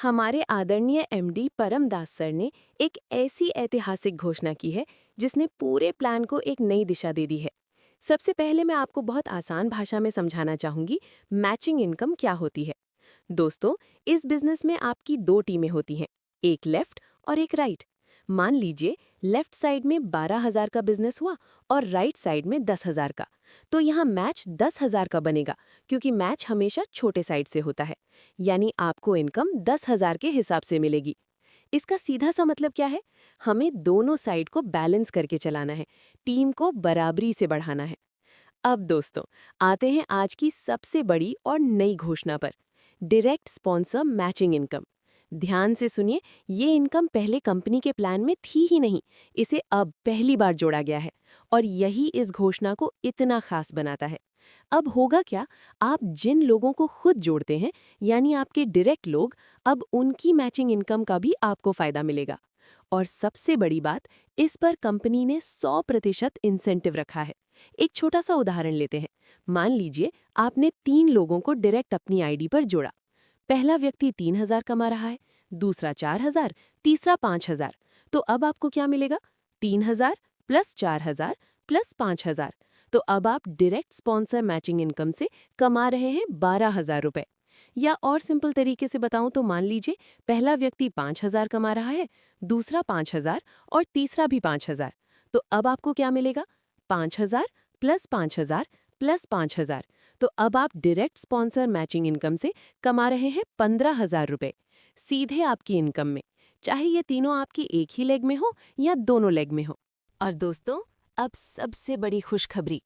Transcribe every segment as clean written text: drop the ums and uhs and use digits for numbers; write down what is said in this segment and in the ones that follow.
हमारे आदरणीय MD Paramdas sir ने एक ऐसी ऐतिहासिक घोषणा की है जिसने पूरे प्लान को एक नई दिशा दे दी है। सबसे पहले मैं आपको बहुत आसान भाषा में समझाना चाहूंगी मैचिंग इनकम क्या होती है। दोस्तों, इस बिजनेस में आपकी दो टीमें होती हैं, एक लेफ्ट और एक राइट। मान लीजिए लेफ्ट साइड में 12,000 का बिजनेस हुआ और राइट साइड में 10,000 का। तो यहाँ मैच 10,000 का बनेगा क्योंकि मैच हमेशा छोटे साइड से होता है। यानी आपको इनकम 10,000 के हिसाब से मिलेगी। इसका सीधा सा मतलब क्या है? हमें दोनों साइड को बैलेंस करके चलाना है, टीम को बराबरी से बढ़ाना है। अब दोस्तों, आते हैं आज की सबसे बड़ी और नई घोषणा पर, डायरेक्ट स्पॉन्सर मैचिंग इनकम। ध्यान से सुनिए, ये इनकम पहले कंपनी के प्लान में थी ही नहीं, इसे अब पहली बार जोड़ा गया है और यही इस घोषणा को इतना खास बनाता है। अब होगा क्या, आप जिन लोगों को खुद जोड़ते हैं, यानी आपके डायरेक्ट लोग, अब उनकी मैचिंग इनकम का भी आपको फायदा मिलेगा। और सबसे बड़ी बात, इस पर कंपनी ने 100% इंसेंटिव रखा है। एक छोटा सा उदाहरण लेते हैं। मान लीजिए आपने 3 लोगों को डायरेक्ट अपनी आईडी पर जोड़ा। पहला व्यक्ति 3,000 कमा रहा है, दूसरा 4,000, तीसरा 5,000। तो अब आपको क्या मिलेगा? 3,000 प्लस 4,000 प्लस 5,000। तो अब आप डायरेक्ट स्पॉन्सर मैचिंग इनकम से कमा रहे हैं 12,000 रुपए। या और सिंपल तरीके से बताऊं तो मान लीजिए पहला व्यक्ति 5,000 कमा रहा है, दूसरा 5,000 और तीसरा भी 5,000। तो अब आपको क्या मिलेगा? 5,000 प्लस 5,000 प्लस 5,000। तो अब आप डायरेक्ट स्पॉन्सर मैचिंग इनकम से कमा रहे हैं 15,000 रुपए सीधे आपकी इनकम में, चाहे ये तीनों आपकी एक ही लेग में हो या दोनों लेग में हो। और दोस्तों, अब सबसे बड़ी खुशखबरी।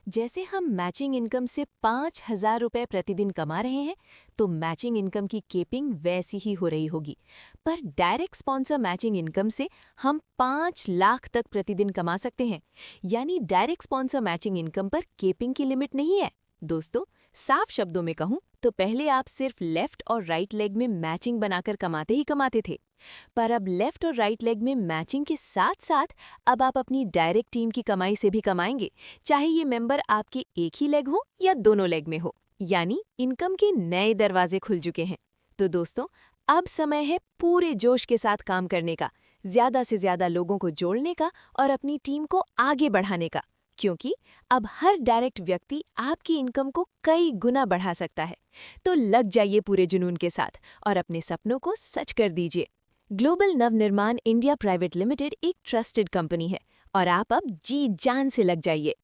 जैसे हम मैचिंग इनकम से 5,000 रुपये प्रतिदिन कमा रहे हैं, तो मैचिंग इनकम की केपिंग वैसी ही हो रही होगी। पर डायरेक्ट स्पॉन्सर मैचिंग इनकम से हम 5 लाख तक प्रतिदिन कमा सकते हैं। यानी डायरेक्ट स्पॉन्सर मैचिंग इनकम पर केपिंग की लिमिट नहीं है। दोस्तों, साफ शब्दों में कहूं तो पहले आप सिर्फ लेफ्ट और राइट लेग में मैचिंग बनाकर कमाते ही कमाते थे। पर अब लेफ्ट और राइट लेग में मैचिंग के साथ साथ अब आप अपनी डायरेक्ट टीम की कमाई से भी कमाएंगे, चाहे ये मेंबर आपके एक ही लेग हो या दोनों लेग में हो। यानी इनकम के नए दरवाजे खुल चुके हैं। तो दोस्तों, अब समय है पूरे जोश के साथ काम करने का, ज्यादा से ज्यादा लोगों को जोड़ने का और अपनी टीम को आगे बढ़ाने का। क्योंकि अब हर डायरेक्ट व्यक्ति आपकी इनकम को कई गुना बढ़ा सकता है। तो लग जाइए पूरे जुनून के साथ और अपने सपनों को सच कर दीजिए। Global Navnirman India private limited एक ट्रस्टेड कंपनी है और आप अब जी जान से लग जाइए।